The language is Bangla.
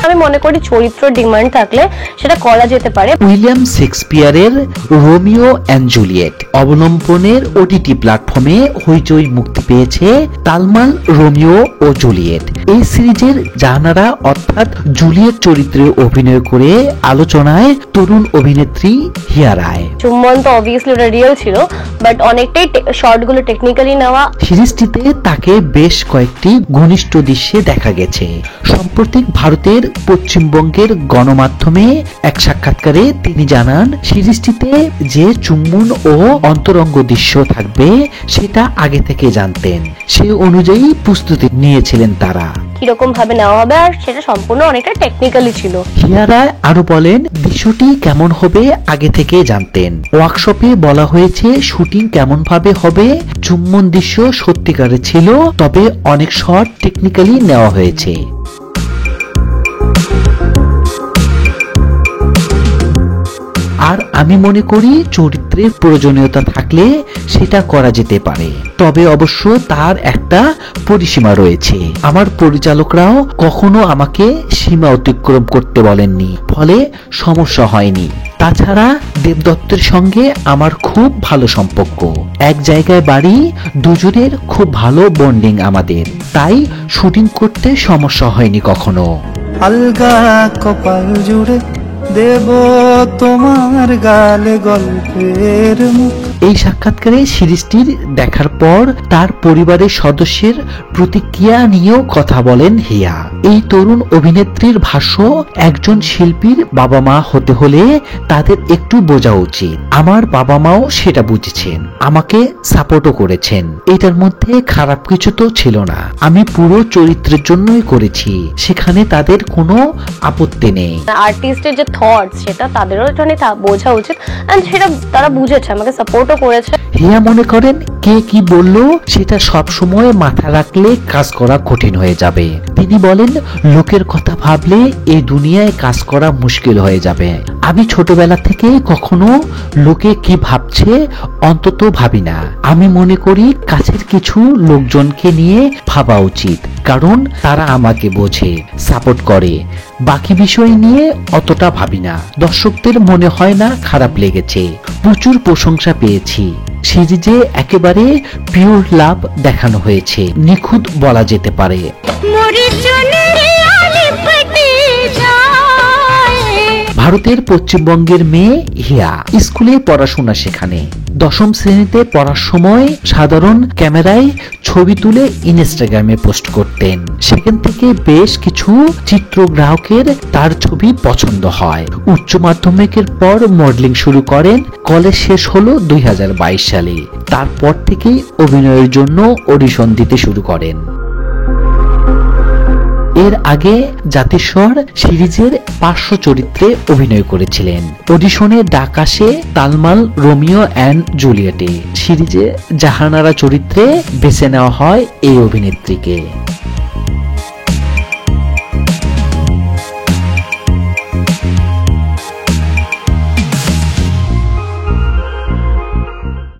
আমি মনে করি চরিত্র ডিমান্ড থাকলে সেটা করা যেতে পারে। উইলিয়াম শেক্সপিয়ারের রোমিও অ্যান্ড জুলিয়েট অবলম্বনের ওটিটি প্ল্যাটফর্মে হইচই মুক্তি পেয়েছে তালমাল রোমিও ও জুলিয়েট। এই সিরিজের জাহানারা অর্থাৎ জুলিয়েট চরিত্রে অভিনয় করে আলোচনায় তরুণ অভিনেত্রী হিয়া রায়। চুম্বন তো অবভিয়াসলি ওটা রিয়েল ছিল, বাট অনেকটাই শর্টগুলো টেকনিক্যালি নেওয়া। সিরিজটিতে তাকে বেশ কয়েকটি ঘনিষ্ঠ দৃশ্যে দেখা গেছে। সম্প্রতি ভারতের পশ্চিমবঙ্গের গণমাধ্যমে এক সাক্ষাৎকারে তিনি জানান, সিরিজটিতে যে চুম্বন ও অন্তরঙ্গ দৃশ্য থাকবে সেটা আগে থেকে জানতেন, সেই অনুযায়ী প্রস্তুতি নিয়েছিলেন তারা। কিরকম ভাবে নেওয়া হবে আর সেটা সম্পূর্ণ অনেকটা টেকনিক্যালি ছিল। হিয়া রায় আরো বলেন, দৃশ্যটি কেমন হবে আগে থেকে জানতেন। ওয়ার্কশপে বলা হয়েছে শুটিং কেমন ভাবে হবে। চুম্বন দৃশ্য সত্যিকারের ছিল, তবে অনেক শট টেকনিক্যালি নেওয়া হয়েছে। আর আমি মনে করি চরিত্রের প্রয়োজনীয়তা থাকলে সেটা করা যেতে পারে, তবে অবশ্য তার একটা পরিসীমা রয়েছে। আমার পরিচালকরাও কখনো আমাকে সীমা অতিক্রম করতে বলেননি, ফলে সমস্যা হয়নি। তাছাড়া দেবদত্তের সঙ্গে আমার খুব ভালো সম্পর্ক, এক জায়গায় বাড়ি, দুজনের খুব ভালো বন্ডিং আমাদের, তাই শুটিং করতে সমস্যা হয়নি কখনো। আলগা কপাল জুড়ে দেব তোমার গালে গল্পের মুখ। এই সাক্ষাৎকারে সিরিজটির দেখার পর তার পরিবারের সদস্যের প্রতিক্রিয়া নিয়েও কথা বলেন হিয়া। এই তরুণ অভিনেত্রীর ভাষ্য, একজন শিল্পীর বাবা মা হতে হলে তাদের একটু বোঝা উচিত। আমার বাবা মাও সেটা বুঝেছেন, আমাকে সাপোর্টও করেছেন। এটার মধ্যে খারাপ কিছু তো ছিল না, আমি পুরো চরিত্রের জন্যই করেছি, সেখানে তাদের কোনো আপত্তি নেই। আর্টিস্টের যে থটস সেটা তাদেরও বোঝা উচিত, এন্ড সেটা তারা বুঝেছে, আমাকে সাপোর্টও করেছে। হিয়া মনে করেন, কে কি বললো সেটা সব সময় মাথা রাখলে কাজ করা কঠিন হয়ে যাবে। তিনি বলেন, লোকের কথা ভাবলে এই দুনিয়ায় কাজ করা মুশকিল হয়ে যাবে। আমি ছোটবেলা থেকে কখনো লোকে কি ভাবছে অন্তত ভাবি না। আমি মনে করি কাছের কিছু লোকজনকে নিয়ে ভাবা উচিত, কারণ তারা আমাকে বোঝে, সাপোর্ট করে। বাকি বিষয় নিয়ে অতটা ভাবি না। দর্শকদের মনে হয় না খারাপ লেগেছে, প্রচুর প্রশংসা পেয়েছি। সিরিজে একেবারে পিওর লাভ দেখানো হয়েছে, নিখুঁত বলা যেতে পারে। ভারতের পশ্চিমবঙ্গের মেয়ে হিয়া স্কুলে পড়াশোনা সেখানে। দশম শ্রেণীতে পড়ার সময় সাধারণ ক্যামেরায় ছবি তুলে ইনস্টাগ্রামে পোস্ট করতেন। সেখান থেকে বেশ কিছু চিত্রগ্রাহকের তার ছবি পছন্দ হয়। উচ্চ মাধ্যমিকের পর মডেলিং শুরু করেন। কলেজ শেষ হলো 2022 সালে। তারপর থেকেই অভিনয়ের জন্য অডিশন দিতে শুরু করেন। এর আগে জাতিস্বর সিরিজের 500 চরিত্রে অভিনয় করেছিলেন। অডিশনে ডাক আসে তালমাল রোমিও অ্যান্ড জুলিয়েটে। সিরিজে জাহানারা চরিত্রে বেছে নেওয়া হয় এই অভিনেত্রীকে।